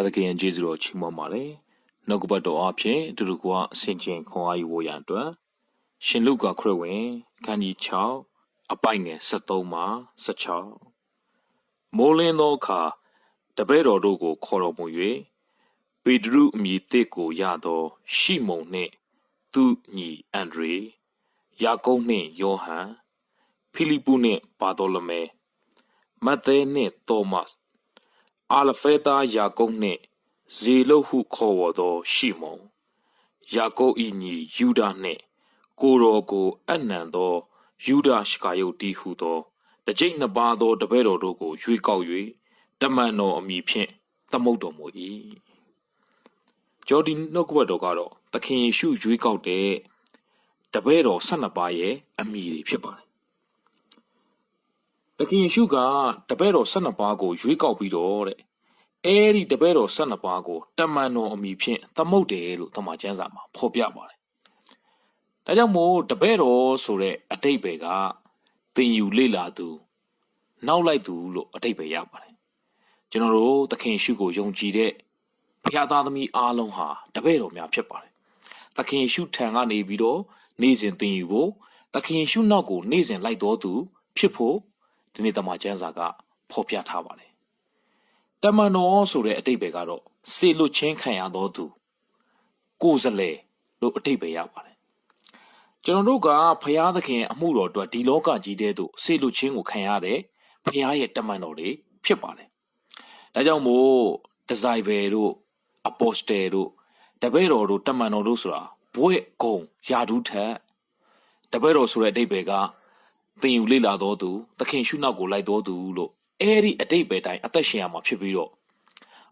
ဖျားသခင်ယေရှုတော်ချီးမွမ်းပါတယ်။နှုတ်ကပတ်တော်အဖြစ်အတူတူကအစဉ်ချင်းခွန်အားယူဖို့ရန်အတွက်ရှင်လုကာခရစ်ဝင်ခန်းကြီး6အပိုင်ငယ်73မှ16မိုးလင်းသောအခါတပည့်တော်တို့ကိုခေါ်တော်မူ၍ပေတရုအမည်သစ်ကိုရသောရှီမုန်နှင့်သူညီအန်ဒရေယာကုပ်နှင့်ယောဟန်ဖိလိပုနှင့်ဘာသောလမဲမဿဲနှင့်သောမတ်အာလဖေသားယာကုပ်နှင့်ဇေလုဟုခေါ်ဝေါ်သောရှီမုန်ယာကုပ်၏ညီယူဒနှင့်ကိုတော်ကိုအနံသောယူဒရှကာယုတ်တီဟုသောတကျိပ်နှစ်ပါးသောတပည့်တော်တို့ကိုရွေးကောက်၍တမန်တော်အမည်ဖြင့်သမုတ်တော်မူ၏ဂျော်ဒီနှုတ်ကပတ်တော်ကတော့သခင်ယေရှုရွေးကောက်တဲ့တပည့်တော်12ပါးရဲ့အမည်တွေဖြစ်ပါတယ်သခင်ယေရှုကတပည့်တော်12ပါးကိုရွေးကောက်ပြီးတော့တဲ့အဲဒီတပည့်တော်12ပါးကိုတမန်တော်အမည်ဖြင့်သမုတ်တယ်လို့တမန်ကျမ်းစာမှာဖော်ပြပါတယ်။ဒါကြောင့်မို့တပည့်တော်ဆိုတဲ့အဓိပ္ပာယ်ကသင်ယူလေ့လာသူနောက်လိုက်သူလို့အဓိပ္ပာယ်ရပါတယ်။ကျွန်တော်တို့သခင်ယေရှုကိုယုံကြည်တဲ့ဘုရားသားသမီးအားလုံးဟာတပည့်တော်များဖြစ်ပါတယ်။သခင်ယေရှုထံကနေပြီးတော့နေ့စဉ်သင်ယူဖို့သခင်ယေရှုနောက်ကိုနေ့စဉ်လိုက်တော်သူဖြစ်ဖို့ဒီနေ့တမန်ကျမ်းစာကဖော်ပြထားပါတယ်တမန်တော်ဆိုတဲ့အဓိပ္ပာယ်ကတော့စေလွတ်ချင်းခံရသောသူကိုယ်စားလှယ်လို့အဓိပ္ပာယ်ရပါတယ်ကျွန်တော်တို့ကဖျားသခင်အမှုတော်အတွက်ဒီလောကကြီးထဲသို့စေလွတ်ချင်းကိုခံရတဲ့ဖျားရဲ့တမန်တော်တွေဖြစ်ပါတယ်ဒါကြောင့်မို့ဒီဇိုင်ဗယ်တို့အပိုစတယ်တို့တပည့်တော်တို့တမန်တော်တို့ဆိုတာဘွဲ့ကုံယာဒူးထက်တပည့်တော်ဆိုတဲ့အဓိပ္ပာယ်ကသင်ယူလေ့လာတော်သူသခင်ရှုနောက်ကိုလိုက်တော်သူလို့အဲ့ဒီအတိတ်ပဲတိုင်းအသက်ရှင်ရမှာဖြစ်ပြီးတော့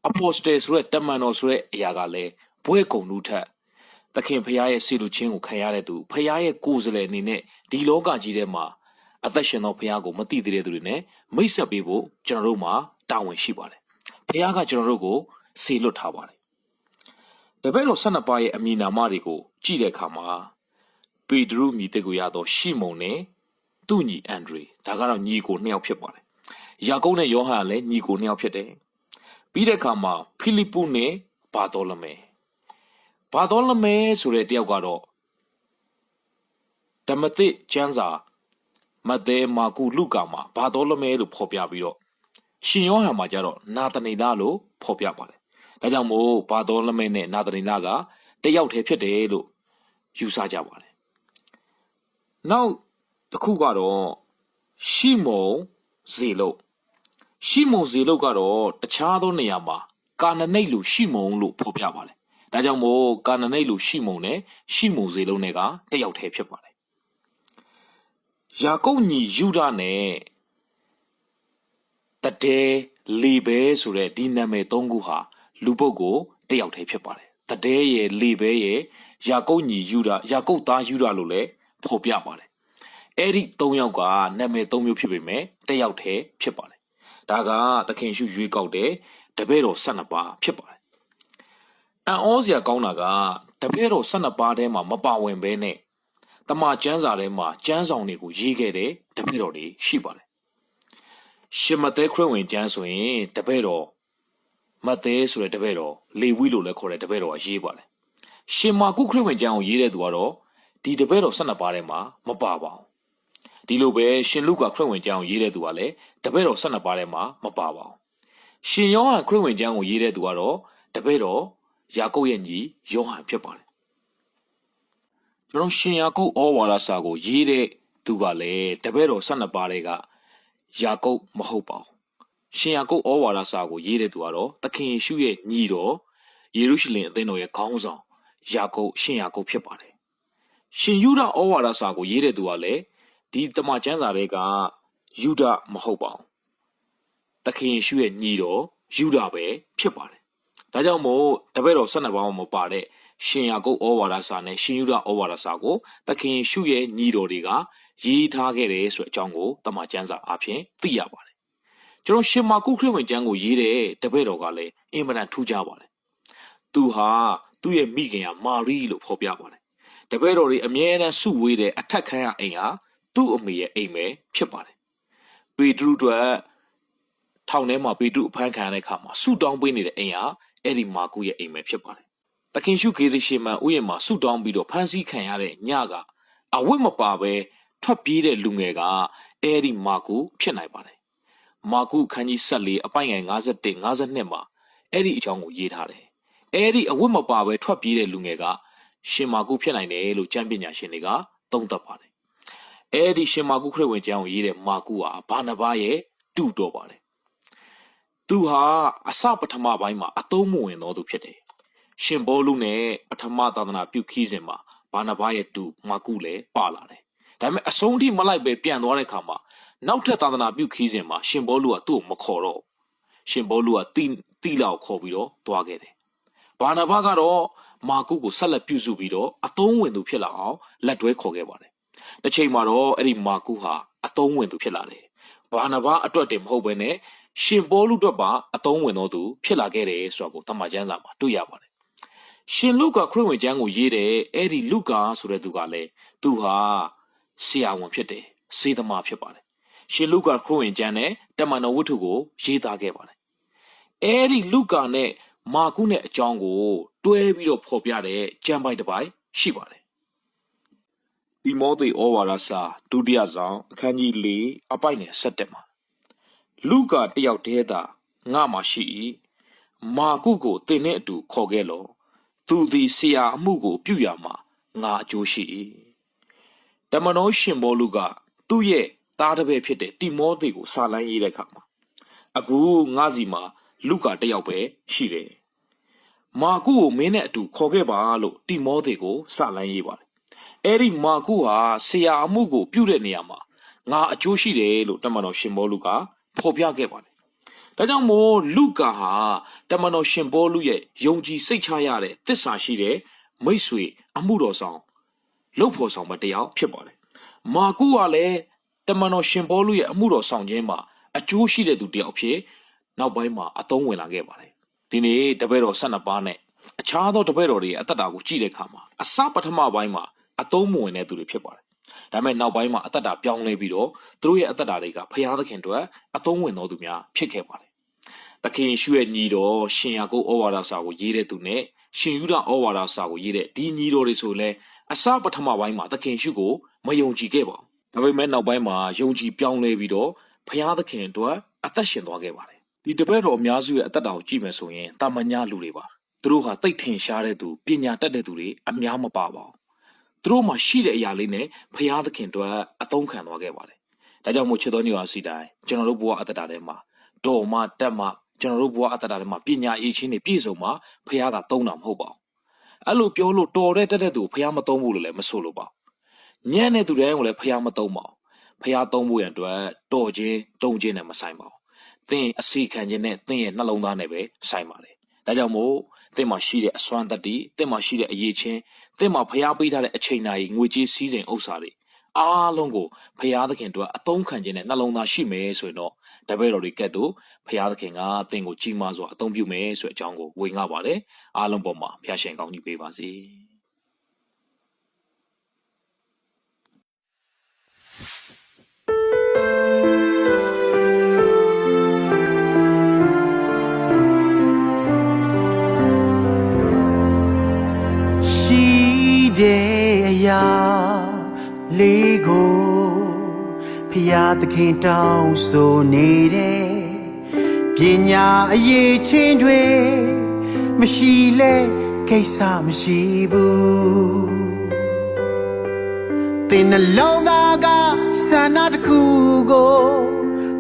အပိုစတယ်ဆိုတဲ့တမန်တော်ဆိုတဲ့အရာကလည်းဘွဲ့ကုံလူထက်သခင်ဖခင်ရဲ့ဆေလူချင်းကိုခံရတဲ့သူဖခင်ရဲ့ကိုယ်စားလှယ်အနေနဲ့ဒီလောကကြီးထဲမှာအသက်ရှင်သောဖခင်ကိုမသိသေးတဲ့သူတွေနဲ့မိတ်ဆက်ပေးဖို့ကျွန်တော်တို့မှာတာဝန်ရှိပါတယ်ဖခင်ကကျွန်တော်တို့ကိုဆေလွတ်ထားပါတယ်တပည့်တော်12ပါးရဲ့အမည်နာမတွေကိုကြည့်တဲ့အခါမှာပေတရုမြည်တဲ့ကိုရသောရှီမုန်နဲ့သူ့ညီအန်ဒရေဒါကတော့ညီကို2ယောက်ဖြစ်ပါတယ်ယာကုပ်နဲ့ယောဟန်လည်းညီကို2ယောက်ဖြစ်တယ်ပြီးတဲ့အခါမှာဖိလိပုနဲ့ဘာသောလမဲဆိုတဲ့တယောက်ကတော့ဓမ္မသစ်ကျမ်းစာမဿဲမာကုလုကာမှာဘာသောလမဲလို့ဖော်ပြပြီးတော့ရှင်ယောဟန်မှာကျတော့နာသနေလလို့ဖော်ပြပါတယ်ဒါကြောင့်မို့ဘာသောလမဲနဲ့နာသနေလကတယောက်တည်းဖြစ်တယ်လို့ယူဆကြပါတယ်နောက်တစ်ခုကတော့ရှီမုန်ဇေလုကတော့တခြားသောနေရာမှာကာနနိတ်လူရှီမုန်လို့ဖော်ပြပါတယ်။ဒါကြောင့်မို့ကာနနိတ်လူရှီမုန်နဲ့ရှီမုန်ဇေလုနဲ့ကတယောက်တည်းဖြစ်ပါတယ်။ယာကုပ်ညီယူဒနဲ့တတဲလီဘဲဆိုတဲ့ဒီနာမည်၃ခုဟာလူပုဂ္ဂိုလ်တယောက်တည်းဖြစ်ပါတယ်။တတဲရဲ့လီဘဲရဲ့ယာကုပ်ညီယူဒယာကုပ်သားယူဒလို့လည်းဖော်ပြပါတယ်။အဲ့ဒီ၃ယောက်ကနာမည်၃မျိုးဖြစ်ပေမဲ့တယောက်တည်းဖြစ်ပါတယ်ဒါကသခင်ရှုရွေးကောက်တဲ့တပည့်တော်12ပါးဖြစ်ပါတယ်အံ့ဩစရာကောင်းတာကတပည့်တော်12ပါးထဲမှာမပါဝင်ဘဲနဲ့တမန်ကျမ်းစာထဲမှာကျမ်းဆောင်တွေကိုရေးခဲ့တဲ့တပည့်တော်တွေရှိပါတယ်ရှင်မဿဲခရစ်ဝင်ကျမ်းဆိုရင်တပည့်တော်မဿဲဆိုတဲ့တပည့်တော်လေဝိလို့လည်းခေါ်တဲ့တပည့်တော်ကရေးပါတယ်ရှင်မာကုခရစ်ဝင်ကျမ်းကိုရေးတဲ့သူကတော့ဒီတပည့်တော်12ပါးထဲမှာမပါပါဘူးဒီလိုပဲရှင်လုကာခရစ်ဝင်ကျမ်းကိုရေးတဲ့သူကလည်းတပည့်တော်12ပါးထဲမှာမပါပါဘူးရှင်ယောဟန်ခရစ်ဝင်ကျမ်းကိုရေးတဲ့သူကတော့တပည့်တော်ယာကုပ်ရဲ့ညီယောဟန်ဖြစ်ပါတယ်ကျွန်တော်ရှင်ယာကုပ်ဩဝါဒစာကိုရေးတဲ့သူကလည်းတပည့်တော်12ပါးထဲကယာကုပ်မဟုတ်ပါဘူးရှင်ယာကုပ်ဩဝါဒစာကိုရေးတဲ့သူကတော့သခင်ယေရှုရဲ့ညီတော်ယေရုရှလင်အသင်းတော်ရဲ့ခေါင်းဆောင်ရှင်ယာကုပ်ဖြစ်ပါတယ်ရှင်ယူဒဩဝါဒစာကိုရေးတဲ့သူကလည်းဒီတမန်ကျမ်းစာတွေကယူဒမဟုတ်ပါဘူးသခင်ယေရှုရဲ့ညီတော်ယူဒပဲဖြစ်ပါတယ်ဒါကြောင့်မို့တပည့်တော်12ပါးမှာပါတဲ့ရှင်ယာကုပ်ဩဝါဒစာနဲ့ရှင်ယူဒဩဝါဒစာကိုသခင်ယေရှုရဲ့ညီတော်တွေကရေးထားခဲ့တယ်ဆိုတဲ့အကြောင်းကိုတမန်ကျမ်းစာအပြင်သိရပါတယ်ကျွန်တော်ရှင်မာကုခရစ်ဝင်ကျမ်းကိုရေးတဲ့တပည့်တော်ကလည်းအင်မတန်ထူးခြားပါတယ်သူဟာသူ့ရဲ့မိခင်ကမာရီလို့ဖော်ပြပါတယ်တပည့်တော်တွေအမြဲတမ်းစုဝေးတဲ့အထက်ခန်းရအိမ်ဟာသူ့အမေရဲ့အိမ်ပဲဖြစ်ပါတယ်ပေတရုတို့ထောင်ထဲမှာပေတရုအဖမ်းခံရတဲ့အခါမှာဆူတောင်းပေးနေတဲ့အိမ်ဟာ အဲ့ဒီမာကုရဲ့အိမ်ပဲဖြစ်ပါတယ်။သခင်ရှုခေသည်ရှင်မန်ဥယျာဉ်မှာဆုတောင်းပြီးတော့ဖမ်းဆီးခံရတဲ့ညကအဝတ်မပါဘဲထွက်ပြေးတဲ့လူငယ်ကအဲ့ဒီမာကုဖြစ်နိုင်ပါတယ်။မာကုခန်းကြီး14အပိုင်ငယ်51 52မှာအဲ့ဒီအကြောင်းကိုရေးထားတယ်။အဲ့ဒီအဝတ်မပါဘဲထွက်ပြေးတဲ့လူငယ်ကရှင်မာကုဖြစ်နိုင်တယ်လို့ကျမ်းပညာရှင်တွေကသုံးသပ်ပါတယ်။အဲ့ဒီရှင်မာကုခရစ်ဝင်ကျမ်းကိုရေးတဲ့မာကုဟာဘာနဘရဲ့တူတော်ပါတယ်။သူဟာအစပထမပိုင်းမှာအသုံးမဝင်သောသူဖြစ်တယ်။ရှင်ဘောလုနဲ့ပထမသာသနာပြုခီးစဉ်မှာဘာနဘရဲ့တူမာကုလည်းပါလာတယ်။ဒါပေမဲ့အဆုံးထိမလိုက်ပဲပြန်သွားတဲ့အခါမှာနောက်ထပ်သာသနာပြုခီးစဉ်မှာရှင်ဘောလုကသူ့ကိုမခေါ်တော့ရှင်ဘောလုကတိလောက်ခေါ်ပြီးတော့သွားခဲ့တယ်။ဘာနဘကတော့မာကုကိုဆက်လက်ပြုစုပြီးတော့အသုံးဝင်သူဖြစ်လာအောင်လက်တွဲခေါ်ခဲ့ပါတယ်။တစ်ချိန်မှာတော့အဲ့ဒီမာကုဟာအသုံးဝင်သူဖြစ်လာတယ်။ဘာနဘအတွက်တင်မဟုတ်ဘဲနဲ့ရှင်ပေါလုအတွက်ပါအသုံးဝင်တော်သူဖြစ်လာခဲ့တယ်ဆိုတာကိုတမန်ကျမ်းစာမှာတွေ့ရပါတယ်။ရှင်လုကာခရစ်ဝင်ကျမ်းကိုရေးတဲ့အဲ့ဒီလုကာဆိုတဲ့သူကလည်းသူဟာဆရာဝန်ဖြစ်တယ်။စေသမားဖြစ်ပါတယ်။ရှင်လုကာခရစ်ဝင်ကျမ်းနဲ့တမန်တော်ဝတ္ထုကိုရေးသားခဲ့ပါတယ်။အဲ့ဒီလုကာနဲ့မာကုနဲ့အကြောင်းကိုတွဲပြီးတော့ဖော်ပြတဲ့ကျမ်းပိုက်တစ်ပိုက်ရှိပါတယ်။တိမောသေဩဝါဒစာဒုတိယဆောင်အခန်းကြီး4အပိုက်ငယ်7မှာလုကာတယောက်တည်းသာငါမှရှိ၏မာကုကိုသင်နှင့်အတူခေါ်ခဲ့လောသူသည်ဆရာအမှုကိုပြုရမှာငါအကျိုးရှိ၏တမန်တော်ရှင်ဘောလုကသူ့ရဲ့သားတစ်ပည့်ဖြစ်တဲ့တိမောသေကိုစာလမ်းရေးတဲ့အခါမှာအခုငါစီမှာလုကာတယောက်ပဲရှိတယ်မာကုကိုမင်းနဲ့အတူခေါ်ခဲ့ပါလို့တိမောသေကိုစာလမ်းရေးပါတယ်အဲ့ဒီမာကုဟာဆရာအမှုကိုပြုတဲ့နေရာမှာငါအကျိုးရှိတယ်လို့တမန်တော်ရှင်ဘောလုကဖော်ပြခဲ့ပါတယ်။ဒါကြောင့်မို့လုကာဟာတမန်တော်ရှင်ပေါလုရဲ့ယုံကြည်စိတ်ချရတဲ့သစ္စာရှိတဲ့မိတ်ဆွေအမှုတော်ဆောင်လုပ်ဖော်ဆောင်မတရားဖြစ်ပါတယ်။မာကုကလည်းတမန်တော်ရှင်ပေါလုရဲ့အမှုတော်ဆောင်ခြင်းမှာအကျိုးရှိတဲ့သူတယောက်ဖြစ်နောက်ပိုင်းမှာအသုံးဝင်လာခဲ့ပါတယ်။ဒီနေ့တပည့်တော်12ပါးနဲ့အခြားသောတပည့်တော်တွေရဲ့အသက်တာကိုကြည့်တဲ့အခါမှာအစပထမပိုင်းမှာအသုံးမဝင်တဲ့သူတွေဖြစ်ပါတယ်။ဒါပေမဲ့နောက်ပိုင်းမှာအသက်တာပြောင်းလဲပြီးတော့သူတို့ရဲ့အသက်တာတွေကဖခင်သခင်တို့အသုံးဝင်တော်သူများဖြစ်ခဲ့ပါတယ်။သခင်ရှုရဲ့ညီတော်ရှင်ယာကုပ်ဩဝါဒစာကိုရေးတဲ့သူနဲ့ရှင်ယူဒဩဝါဒစာကိုရေးတဲ့ဒီညီတော်တွေဆိုလဲအစပထမပိုင်းမှာသခင်ရှုကိုမယုံကြည်ခဲ့ပါဘူး။ဒါပေမဲ့နောက်ပိုင်းမှာယုံကြည်ပြောင်းလဲပြီးတော့ဖခင်သခင်တို့အသက်ရှင်သွားခဲ့ပါတယ်။ဒီတပည့်တော်အများစုရဲ့အသက်တာကိုကြည့်မယ်ဆိုရင်တာမညာလူတွေပါ။သူတို့ဟာသိတ်ထင်ရှားတဲ့သူပညာတတ်တဲ့သူတွေအများမပါပါဘူး။သူတို့မှာရှိတဲ့အရာလေးနဲ့ဖျားသခင်တို့အသုံးခံသွားခဲ့ပါတယ်။ဒါကြောင့်မို့ချစ်တော်ညီတော်စီတိုင်းကျွန်တော်တို့ဘဝအတ္တတာထဲမှာတော်မှတက်မှကျွန်တော်တို့ဘဝအတ္တတာထဲမှာပညာအရေးချင်းတွေပြည့်စုံမှဖျားကသုံးတာမဟုတ်ပါဘူး။အဲ့လိုပြောလို့တော်တဲ့တက်တဲ့သူဖျားမသုံးဘူးလို့လည်းမဆိုလိုပါဘူး။ညံ့တဲ့သူတိုင်းကိုလည်းဖျားမသုံးပါဘူး။ဖျားသုံးဖို့ရန်အတွက်တော်ခြင်းတုံးခြင်းနဲ့မဆိုင်ပါဘူး။သင်အစီခံခြင်းနဲ့သင်ရဲ့နှလုံးသားနဲ့ပဲဆိုင်ပါတယ်။ဒါကြောင့်မို့သင်မှာရှိတဲ့အစွမ်းတတ္တိသင်မှာရှိတဲ့အရေးချင်းသင်မှာဖျားပေးထားတဲ့အချိန်နာရီငွေကြေးစည်းစိမ်ဥစ္စာတွေအားလုံးကိုဖျားသခင်တို့အသုံးခံခြင်းနဲ့နှလုံးသားရှိမယ်ဆိုရင်တော့တပည့်တော်တွေကဲ့သို့ဖျားသခင်ကသင်ကိုကြီးမားစွာအသုံးပြုမယ်ဆိုတဲ့အကြောင်းကိုဝေငှပါတယ်အားလုံးပေါ်မှာဖျားရှင်ကောင်းကြီးပေးပါစေတဲ့အရာလေးကိုဖျားသခင်တောင်းဆိုနေတဲ့ပညာအရေးချင်းတွေမရှိလဲကိစ္စမရှိဘူးသင်နှလုံးသားကဆန္ဒတစ်ခုကို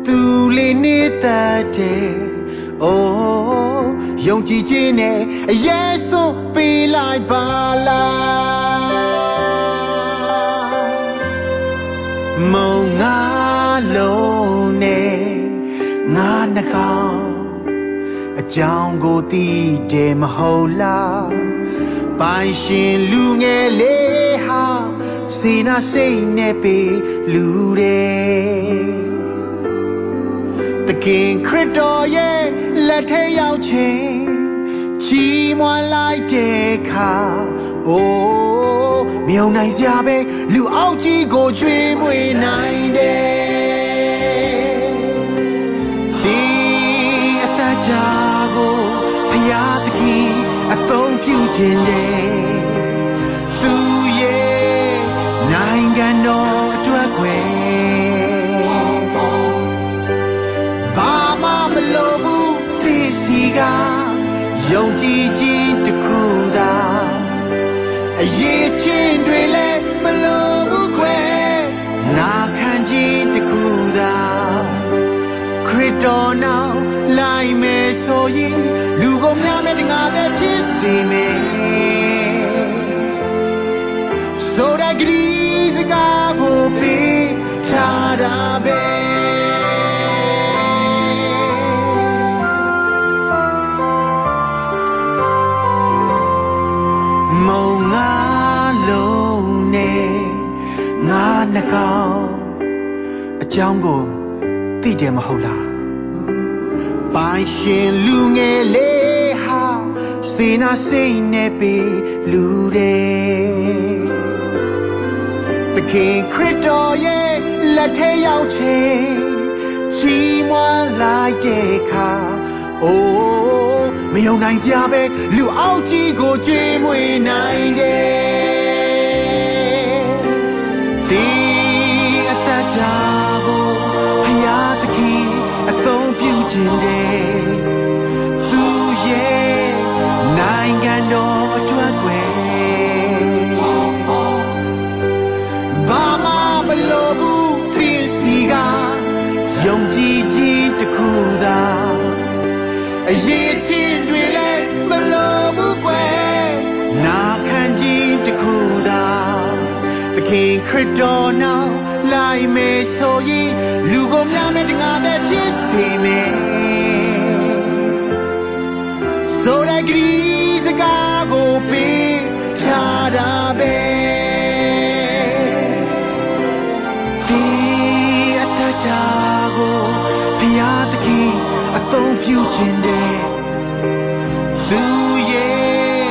သူလေးနေတတ်တယ်အိုးယုံကြည်ခြင်းနဲ့အရေးဆုံးပေးလိုက်ပါလားမုံငါလုံးနဲ့ငါနှကောင်းအကြောင်းကိုသိတယ်မဟုတ်လားပိုင်ရှင်လူငယ်လေးဟာစေနာစိတ်နဲ့ပေးလူတယ်သခင်ခရစ်တော်ရဲ့လက်ထဲရောက်ခြင်းချီးမွမ်းလိုက်တဲ့အခါအိုးမြုံနိုင်စရာပဲလူအောက်ကြီးကိုချွေးမွေနိုင်တယ်ဒီအသက်တာကိုဖျားသ သခင်အသုံးပြုခြင်းတဲ့သူရဲ့နိုင်ငံတော်အတွက်ွယ်ဘာမှမလိုဘူးသိစီကယုံကြည်ခြင်းတစ်ခုသာအရေးချင်းတွေလည်းမလိုဘူးခွဲနာခံခြင်းတစ်ခုသာခရစ်တော်နောက်လိုက်မယ်ဆိုရင်လူကုန်များမဲ့တငါတဲ့ဖြစ်စေမယ်ဆိုတဲ့ဂရီးစကားကိုပေးချတာပဲမုံငါလုံးနဲ့ငါနှကောင်အကြောင်းကိုသိတယ်မဟုတ်လားပိုင်ရှင်လူငယ်လေးဟာစေနာစိတ်နဲ့ပေလူတယ်သခင်ခရစ်တော်ရဲ့လက်ထဲရောက်ခြင်းချီးမွမ်းလိုက်တဲ့အခါအိုးမယုံနိုင်စရာပဲလူအောက်ကြီးကိုကြွေးမွေနိုင်တယ်ဒီအတ္တတာကိုဖယားသခင်အသုံးပြုခြင်းတဲ့သူရဲ့နိုင်ငံတော်အတွက်ွယ်ဘာမှမလိုဘူးသိစီကယုံကြည်ခြင်းတစ်ခုသာအရေးချင်းတွေလည်းမလိုဘူးကွယ်နာခံခြင်းတစ်ခုသာသခင်ခရစ်တော်နောက်လိုက်မယ်ဆိုရင်လူကိုများမဲ့တငါတဲ့ဖြစ်စေမယ်ဆိုတဲ့ဂရီးစကားကိုပေးချတာပဲဒီအတ္တတာကိုဘုရားသခင်အသုံးပြုခြင်းတဲ့သူရဲ့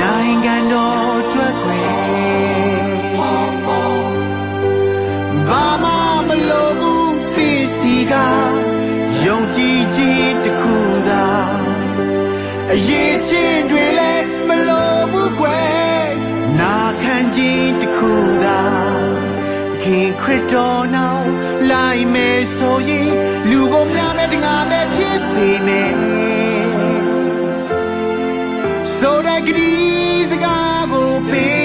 နိုင်ငံတော်အတွက်ွယ်ဘာမှမလိုဘူးသိစီကယုံကြည်ခြင်းတစ်ခုသာအရေးချင်းတွေလည်းမလိုဘူးကွယ်နာခံခြင်းတစ်ခုသာသခင်ခရစ်တော်နောက်လိုက်မယ်ဆိုရင်လူကိုများမဲ့တငါနဲ့ဖြစ်စေမယ်ဆိုတဲ့ဂရီးစကားကိုပေး